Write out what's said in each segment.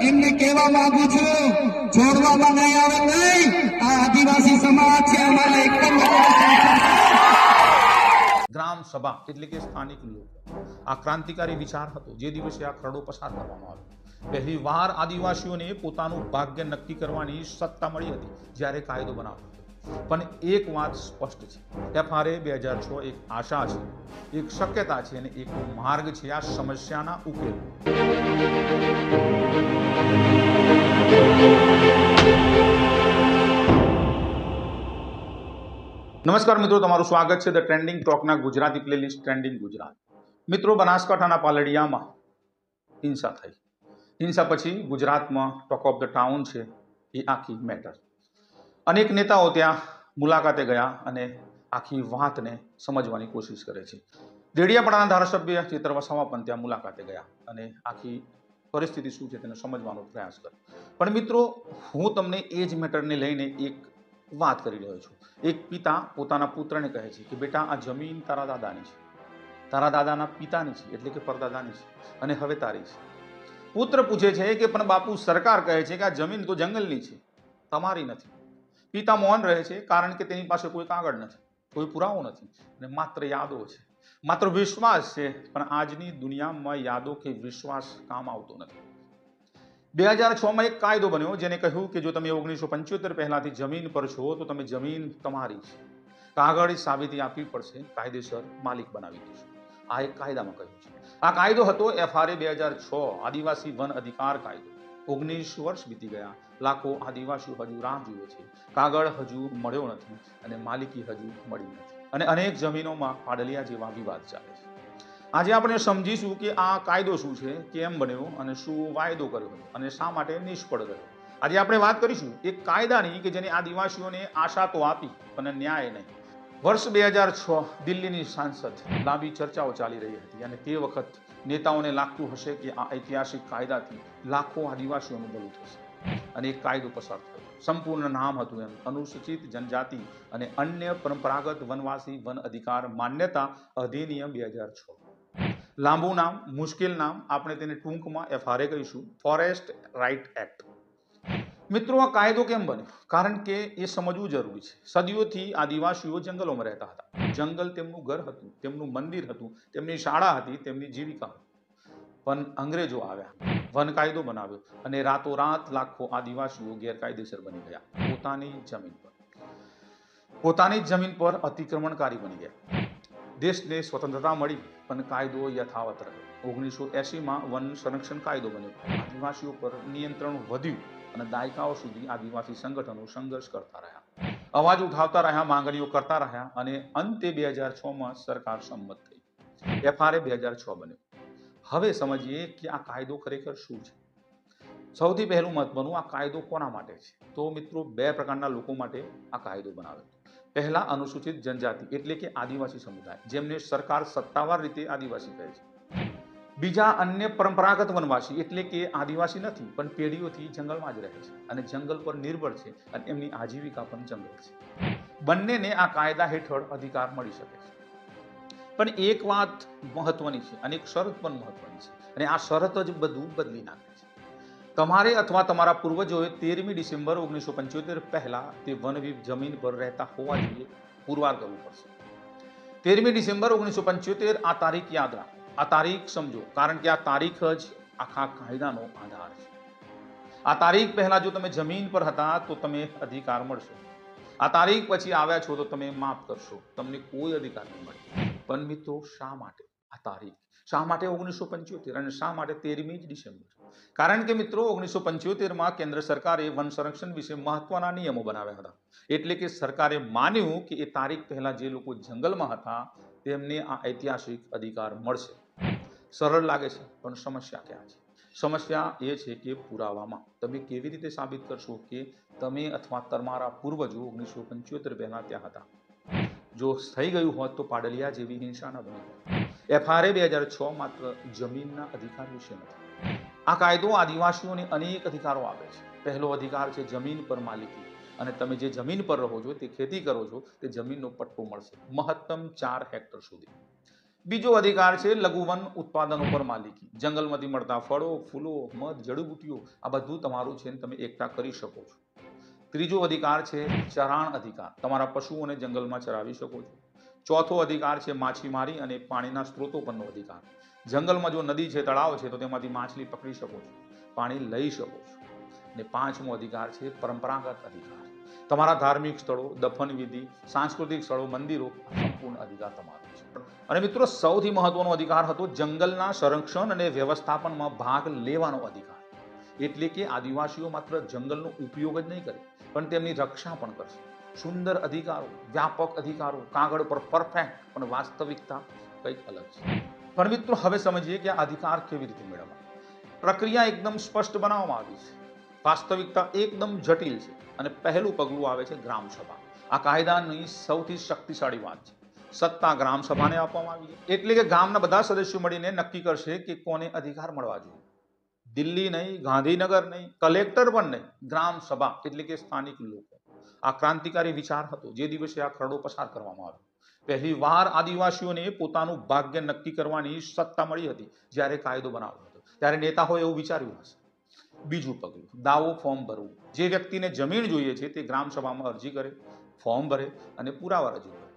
એમને કહેવા માંગુ છું, છોડવામાં નહીં આવે નહીં. આ આદિવાસી સમાજ છે, અમારા એકદમ ગ્રામ સભા એટલે કે સ્થાનિક લોકો. આ ક્રાંતિકારી વિચાર હતો જે દિવસે આ ખરડો પસાર કરવામાં આવ્યો. પહેલી વાર આદિવાસીઓને પોતાનું ભાગ્ય નક્કી કરવાની સત્તા મળી હતી જ્યારે કાયદો બનાવ્યો હતો. પણ એક વાત સ્પષ્ટ છે, FRA 2006 એક આશા છે, એક શક્યતા છે અને એક માર્ગ છે આ સમસ્યાના ઉકેલ. નમસ્કાર મિત્રો, તમારું સ્વાગત છે ધ ટ્રેન્ડિંગ ટોકના ગુજરાતી પ્લેલિસ્ટ ટ્રેન્ડિંગ ગુજરાત. મિત્રો, બનાસકાંઠાના પાલડિયામાં હિંસા થઈ. હિંસા પછી ગુજરાતમાં ટોક ઓફ ધ ટાઉન છે એ આખી મેટર. અનેક નેતાઓ ત્યાં મુલાકાતે ગયા અને આખી વાતને સમજવાની કોશિશ કરે છે. દેડિયાપાડાના ધારાસભ્ય ચેતર વસાવા પણ ત્યાં મુલાકાતે ગયા અને આખી પરિસ્થિતિ શું છે તેને સમજવાનો પ્રયાસ કર્યો. પણ મિત્રો, હું તમને એ જ મેટરને લઈને એક વાત કરી રહ્યો છું. એક પિતા પોતાના પુત્રને કહે છે કે બેટા, આ જમીન તારા દાદાની છે, તારા દાદાના પિતાની છે એટલે કે પરદાદાની છે અને હવે તારી છે. પુત્ર પૂછે છે કે પણ બાપુ, સરકાર કહે છે કે આ જમીન તો જંગલની છે, તમારી નથી. પિતા મૌન રહે છે કારણ કે તેની પાસે કોઈ કાગળ નથી, કોઈ પુરાવો નથી અને માત્ર યાદો છે, માત્ર વિશ્વાસ છે. પણ આજની દુનિયામાં યાદો કે વિશ્વાસ કામ આવતો નથી. 2006માં એક કાયદો બન્યો જેને કહ્યું કે જો તમે 1975 પહેલાથી જમીન પર છો તો તમે જમીન તમારી છે, કાગળ સાબિતી આપવી પડશે, કાયદેસર માલિક બનાવી દેશો. આ એક કાયદામાં કહ્યું છે. આ કાયદો હતો FRA 2006 આદિવાસી વન અધિકાર કાયદો. 19 વર્ષ બીતી ગયા, લાખો આદિવાસીઓ હજુ રાહ જુએ છે, કાગળ હજુ મળ્યો નથી અને માલિકી હજુ મળી નથી અને અનેક જમીનોમાં પાડલિયા જેવા વિવાદ ચાલે છે. આજે આપણે સમજીશું કે આ કાયદો શું છે, કેમ બન્યો અને શું વાયદો કર્યો અને શા માટે નિષ્ફળ ગયો. આજે આપણે વાત કરીશું એક કાયદાની કે જેને આદિવાસીઓને આશા તો આપી પણ ન્યાય નહીં. વર્ષ 2006 દિલ્હીની સાંસદ લાંબી ચર્ચાઓ ચાલી રહી હતી અને તે વખત નેતાઓને લાગતું હશે કે આ ઐતિહાસિક કાયદાથી લાખો આદિવાસીઓનું ભલું થશે અને એક કાયદો પસાર થયો. સંપૂર્ણ નામ હતું એમ અનુસૂચિત જનજાતિ અને અન્ય પરંપરાગત વનવાસી વન અધિકાર માન્યતા અધિનિયમ 2006. લાંબુ નામ, મુશ્કેલ નામ, આપણે તેને ટૂંકમાં FRA કહીશું, ફોરેસ્ટ રાઇટ એક્ટ. મિત્રો, આ કાયદો કેમ બન્યો? કારણ કે એ સમજવું જરૂરી છે. સદીઓથી આદિવાસીઓ જંગલોમાં રહેતા હતા. જંગલ તેમનું ઘર હતું, તેમનું મંદિર હતું, તેમની શાળા હતી, તેમની જીવિકા હતી. પણ અંગ્રેજો આવ્યા, વન કાયદો બનાવ્યો અને રાતોરાત લાખો આદિવાસીઓ ગેરકાયદેસર બની ગયા. પોતાની જમીન પર અતિક્રમણકારી બની ગયા. દેશને સ્વતંત્રતા મળી પણ કાયદો યથાવત રહ્યો. 1980માં વન સંરક્ષણ કાયદો બન્યો. આદિવાસીઓ પર નિયંત્રણ વધ્યું અને દાયકાઓ સુધી આદિવાસી સંગઠનો સંઘર્ષ કરતા રહ્યા, અવાજ ઉઠાવતા રહ્યા, માંગણીઓ કરતા રહ્યા અને અંતે 2006માં સરકાર સંમત થઈ. FRA 2006 બન્યો. હવે સમજીએ કે આ કાયદો ખરેખર શું છે. સૌથી પહેલું મહત્વનું, આ કાયદો કોના માટે છે? તો મિત્રો, બે પ્રકારના લોકો માટે આ કાયદો બનાવ્યો. પહેલા, અનુસૂચિત જનજાતિ એટલે કે આદિવાસી સમુદાય, જેમને સરકાર સત્તાવાર રીતે આદિવાસી કહે છે. બીજા, અન્ય પરંપરાગત વનવાસી એટલે કે આદિવાસી નથી પણ પેઢીઓથી જંગલમાં જ રહે છે અને જંગલ પર નિર્ભર છે અને એમની આજીવિકા પણ જંગલ છે. બંનેને આ કાયદા હેઠળ અધિકાર મળી શકે છે. પણ એક વાત મહત્વની છે અને એક શરત પણ મહત્વની છે અને આ શરત જ બધું બદલી નાખે છે. તમારે અથવા તમારા પૂર્વજોએ 13મી ડિસેમ્બર 1975 પહેલા તે વન જમીન પર રહેતા હોવા જોઈએ પુરવાર કરવું પડશે. 13મી ડિસેમ્બર 1975 આ તારીખ યાદ રાખો, આ તારીખ સમજો, કારણ કે આ તારીખ જ આખા કાયદાનો આધાર છે. આ તારીખ પહેલા જો તમે જમીન પર હતા તો તમે અધિકાર મળશો. આ તારીખ પછી આવ્યા છો તો તમે માફ કરશો, તમને કોઈ અધિકાર નહીં મળે. પણ મિત્રો, શા માટે આ તારીખ? શા માટે 1975 અને શા માટે 13મી ડિસેમ્બર? કારણ કે મિત્રો, 1975માં કેન્દ્ર સરકારે વન સંરક્ષણ વિશે મહત્વના નિયમો બનાવ્યા હતા. એટલે કે સરકારે માન્યું કે એ તારીખ પહેલા જે લોકો જંગલમાં હતા તેમને આ ઐતિહાસિક અધિકાર મળશે. સરળ લાગે છે પણ સમસ્યા ક્યાં છે? સમસ્યા એ છે કે પુરાવામાં. તમે કેવી રીતે સાબિત કરશો કે તમે અથવા તમારા પૂર્વજો 1975 પહેલા ત્યાં હતા? જો થઈ ગયું હોત તો પાડલિયા જેવી હિંસા ન બની. FRA 2006 માત્ર જમીનના અધિકાર વિશે નથી. આ કાયદો આદિવાસીઓને અનેક અધિકારો આપે છે. પહેલો અધિકાર છે જમીન પર માલિકી અને તમે જે જમીન પર રહો છો, તે ખેતી કરો છો, તે જમીનનો પટ્ટો મળશે મહત્તમ 4 હેક્ટર સુધી. બીજો અધિકાર છે લઘુવન ઉત્પાદનો પર માલિકી. જંગલમાંથી મળતા ફળો, ફૂલો, મધ, જડીબુટ્ટીઓ આ બધું તમારું છે ને તમે એકઠા કરી શકો છો. ત્રીજો અધિકાર છે ચરાણ અધિકાર. તમારા પશુઓને જંગલમાં ચરાવી શકો છો. ચોથો અધિકાર છે માછીમારી અને પાણીના સ્ત્રોતો પરનો અધિકાર. જંગલમાં જો નદી છે, તળાવ છે, તો તેમાંથી માછલી પકડી શકો છો, પાણી લઈ શકો છો. અને પાંચમો અધિકાર છે પરંપરાગત અધિકાર. તમારા ધાર્મિક સ્થળો, દફન વિધિ, સાંસ્કૃતિક સ્થળો, મંદિરો સંપૂર્ણ અધિકાર તમારો છે. અને મિત્રો સૌથી મહત્વનો અધિકાર હતો જંગલના સંરક્ષણ અને વ્યવસ્થાપનમાં ભાગ લેવાનો અધિકાર. એટલે કે આદિવાસીઓ માત્ર જંગલનો ઉપયોગ જ નહીં કરે, પણ તેમની રક્ષા પણ કરશે. સુંદર અધિકારો, વ્યાપક અધિકારો, કાગળ પર પરફેક્ટ, પણ વાસ્તવિકતા કંઈક અલગ છે. પણ મિત્રો હવે સમજીએ કે આ અધિકાર કેવી રીતે મેળવવા. પ્રક્રિયા એકદમ સ્પષ્ટ બનાવવામાં આવી છે. વાસ્તવિકતા એકદમ જટિલ છે. અને પહેલું પગલું આવે છે ગ્રામસભા. આ કાયદાની સૌથી શક્તિશાળી વાત છે. સત્તા ગ્રામસભાને આપવામાં આવી છે. એટલે કે ગામના બધા સદસ્યો મળીને નક્કી કરશે કે કોને અધિકાર મળવા જોઈએ. દિલ્હી નહીં, ગાંધીનગર નહીં, કલેક્ટર પણ નહીં, ગ્રામસભા એટલે કે સ્થાનિક લોકો. આ ક્રાંતિકારી વિચાર હતો જે દિવસે આ ખરડો પસાર કરવામાં આવ્યો. પહેલી વાર આદિવાસીઓને પોતાનું ભાગ્ય નક્કી કરવાની સત્તા મળી હતી જ્યારે કાયદો બનાવ્યો હતો. ત્યારે નેતાઓએ એવું વિચાર્યું હશે. બીજું પગલું દાવો ફોર્મ ભરવું. જે વ્યક્તિને જમીન જોઈએ છે તે ગ્રામસભામાં અરજી કરે, ફોર્મ ભરે અને પુરાવા રજૂ કરે.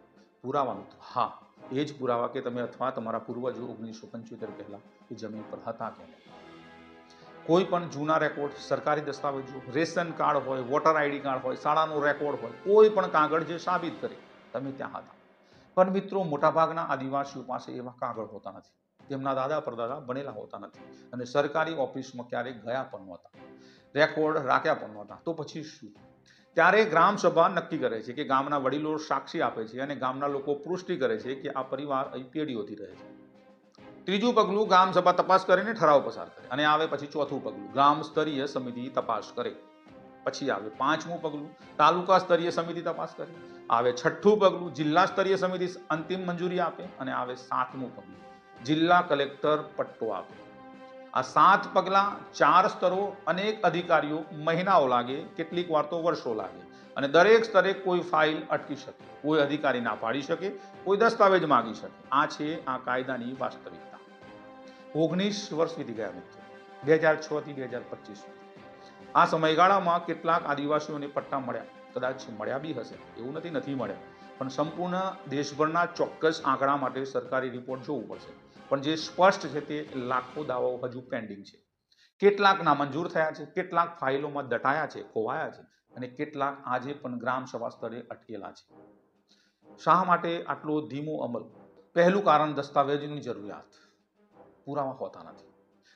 પુરાવાનું તો હા, એ જ પુરાવા કે તમે અથવા તમારા પૂર્વજો 1975 પહેલા એ જમીન પર હતા કે નહીં. કોઈ પણ જૂના રેકોર્ડ, સરકારી દસ્તાવેજો, રેશન કાર્ડ હોય, વોટર આઈડી કાર્ડ હોય, શાળાનો રેકોર્ડ હોય, કોઈ પણ કાગળ જે સાબિત કરે તમે ત્યાં હતા. પણ મિત્રો મોટાભાગના આદિવાસીઓ પાસે એવા કાગળ હોતા નથી. તેમના દાદા પરદાદા બનેલા હોતા નથી અને સરકારી ઓફિસમાં ક્યારેક ગયા પણ નહોતા, રેકોર્ડ રાખ્યા પણ નહોતા. તો પછી શું? ત્યારે ગ્રામસભા નક્કી કરે છે કે ગામના વડીલો સાક્ષી આપે છે અને ગામના લોકો પુષ્ટિ કરે છે કે આ પરિવાર અહીં પેઢીઓથી રહે છે. ત્રીજું પગલું ગ્રામસભા તપાસ કરીને ઠરાવ પસાર કરે. અને આવે પછી ચોથું પગલું ગ્રામ સ્તરીય સમિતિ તપાસ કરે. પછી આવે પાંચમું પગલું તાલુકા સ્તરીય સમિતિ તપાસ કરે. આવે છઠ્ઠું પગલું જિલ્લા સ્તરીય સમિતિ અંતિમ મંજૂરી આપે. અને આવે સાતમું પગલું જિલ્લા કલેક્ટર પટ્ટો આપે. આ 7 પગલા, 4 સ્તરો, અનેક અધિકારીઓ, મહિનાઓ લાગે, કેટલીક વાર તો વર્ષો લાગે. અને દરેક સ્તરે કોઈ ફાઇલ અટકી શકે, કોઈ અધિકારી ના પાડી શકે, કોઈ દસ્તાવેજ માંગી શકે. આ છે આ કાયદાની વાસ્તવિકતા. 19 વર્ષ વીતી ગયા મિત્રો, 2006 થી 2025. આ સમયગાળામાં કેટલાક આદિવાસીઓને પટ્ટા મળ્યા, કદાચ મળ્યા બી હશે, એવું નથી મળ્યા. પણ સંપૂર્ણ દેશભરના ચોક્કસ આંકડા માટે સરકારી રિપોર્ટ જોવું પડશે. પણ જે સ્પષ્ટ છે તે લાખો દાવાઓ હજુ પેન્ડિંગ છે. કેટલાક નામંજૂર થયા છે, કેટલાક ફાઇલોમાં દટાયા છે, ખોવાયા છે, અને કેટલાક આજે પણ ગ્રામસભા સ્તરે અટકેલા છે. શા માટે આટલો ધીમો અમલ? પહેલું કારણ દસ્તાવેજની જરૂરિયાત, પુરાવા હોતા નથી,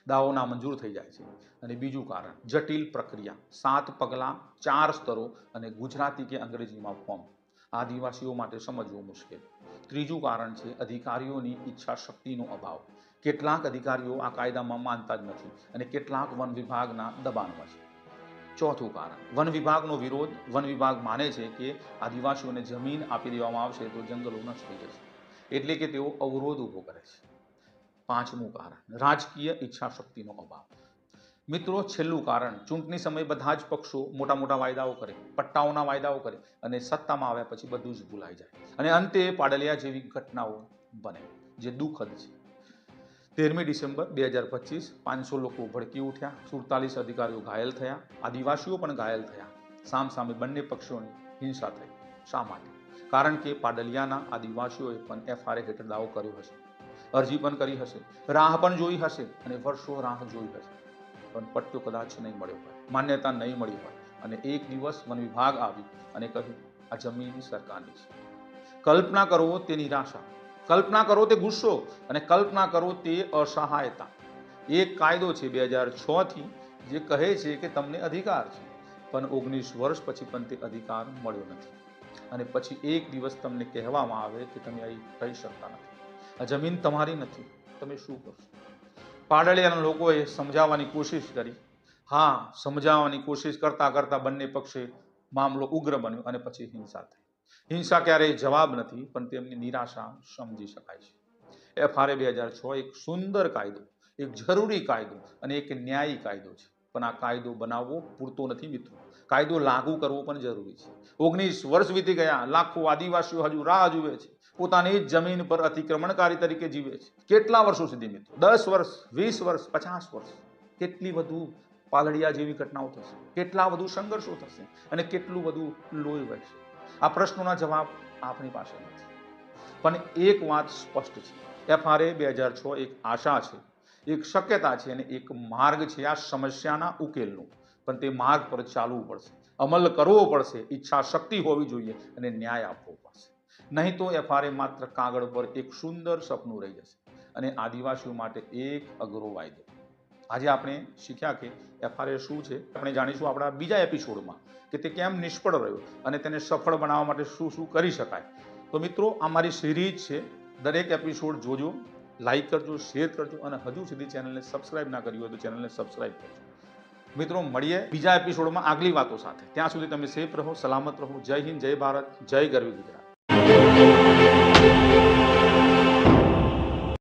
દાવો નામંજૂર થઈ જાય છે. અને બીજું કારણ જટિલ પ્રક્રિયા, 7 પગલા, 4 સ્તરો અને ગુજરાતી કે અંગ્રેજીમાં ફોર્મ. આદિવાસીઓ માટે સમજવું મુશ્કેલ. ત્રીજું કારણ છે અધિકારીઓની ઈચ્છા શક્તિનો અભાવ. કેટલાક અધિકારીઓ આ કાયદામાં માનતા જ નથી અને કેટલાક વન વિભાગના દબાણમાં છે. ચોથું કારણ વન વિભાગનો વિરોધ. વન વિભાગ માને છે કે આદિવાસીઓને જમીન આપી દેવામાં આવશે તો જંગલો નષ્ટ થઈ જશે, એટલે કે તેઓ અવરોધ ઊભો કરે છે. પાંચમું કારણ રાજકીય ઈચ્છા શક્તિનો અભાવ. મિત્રો છેલ્લું કારણ ચૂંટણી સમયે બધા જ પક્ષો મોટા મોટા વાયદાઓ કરે, પટ્ટાઓના વાયદાઓ કરે અને સત્તામાં આવ્યા પછી બધું જ ભૂલાઈ જાય અને અંતે પાડલિયા જેવી ઘટનાઓ બને, જે દુઃખદ છે. 13મી ડિસેમ્બર 2025 500 લોકો ભડકી ઉઠ્યા, 47 અધિકારીઓ ઘાયલ થયા, આદિવાસીઓ પણ ઘાયલ થયા. સામસામે બંને પક્ષોની હિંસા થઈ. શા માટે? કારણ કે પાડલિયાના આદિવાસીઓએ પણ FRA હેઠળ દાવો કર્યો હશે, અરજી પણ કરી હશે, રાહ પણ જોઈ હશે અને વર્ષો રાહ જોઈ હશે, પણ પટ્ટો કદાચ નહીં મળ્યો હોય, માન્યતા નહીં મળી હોય. અને એક દિવસ વન વિભાગ આવી અને કહ્યું આ જમીન સરકારની છે. કલ્પના કરો તે નિરાશા, કલ્પના કરો તે ગુસ્સો અને કલ્પના કરો તે અસહાયતા. એક કાયદો છે 2006 થી જે કહે છે કે તમને અધિકાર છે, પણ 19 વર્ષ પછી પણ તે અધિકાર મળ્યો નથી. અને પછી એક દિવસ તમને કહેવામાં આવે કે તમે અહીં રહી શકતા નથી, આ જમીન તમારી નથી, તમે શું કરશો? પાડલિયાના લોકોએ સમજાવવાની કોશિશ કરી. હા, સમજાવવાની કોશિશ કરતા કરતા બંને પક્ષે મામલો ઉગ્ર બન્યો અને પછી હિંસા થઈ. હિંસા ક્યારેય જવાબ નથી, પણ તેમની નિરાશા સમજી શકાય છે. FRA 2006 એક સુંદર કાયદો, એક જરૂરી કાયદો અને એક ન્યાયી કાયદો છે. પણ આ કાયદો બનાવવો પૂરતો નથી મિત્રો, કાયદો લાગુ કરવો પણ જરૂરી છે. 19 વર્ષ વીતી ગયા, લાખો આદિવાસીઓ હજુ રાહ જુએ છે. પોતાની જ જમીન પર અતિક્રમણકારી તરીકે જીવે છે. કેટલા વર્ષો સુધી મિત્રો? 10 વર્ષ, 20 વર્ષ, 50 વર્ષ. કેટલી વધુ પાલડિયા જેવી ઘટનાઓ થશે, કેટલા વધુ સંઘર્ષો થશે અને કેટલું બધું લોહી વહેશે? આ પ્રશ્નોના જવાબ આપણી પાસે નથી. પણ એક વાત સ્પષ્ટ છે, FRA 2006 એક આશા છે, એક શક્યતા છે અને એક માર્ગ છે આ સમસ્યાના ઉકેલનો. પણ તે માર્ગ પર ચાલવું પડશે, અમલ કરવો પડશે, ઈચ્છા શક્તિ હોવી જોઈએ અને ન્યાય આપવો પડશે. નહીં તો FRA માત્ર કાગળ પર એક સુંદર સપનું રહી જશે અને આદિવાસીઓ માટે એક અઘરો વાયદો. આજે આપણે શીખ્યા કે FRA શું છે. આપણે જાણીશું આપણા બીજા એપિસોડમાં કે તે કેમ નિષ્ફળ રહ્યો અને તેને સફળ બનાવવા માટે શું શું કરી શકાય. તો મિત્રો, આ મારી સિરીઝ છે, દરેક એપિસોડ જોજો, લાઈક કરજો, શેર કરજો અને હજુ સુધી ચેનલને સબસ્ક્રાઇબ ના કરી હોય તો ચેનલને સબસ્ક્રાઇબ કરજો. મિત્રો, મળીએ બીજા એપિસોડમાં આગલી વાતો સાથે. ત્યાં સુધી તમે સેફ રહો, સલામત રહો. જય હિન્દ, જય ભારત, જય ગરવી ગુજરાત.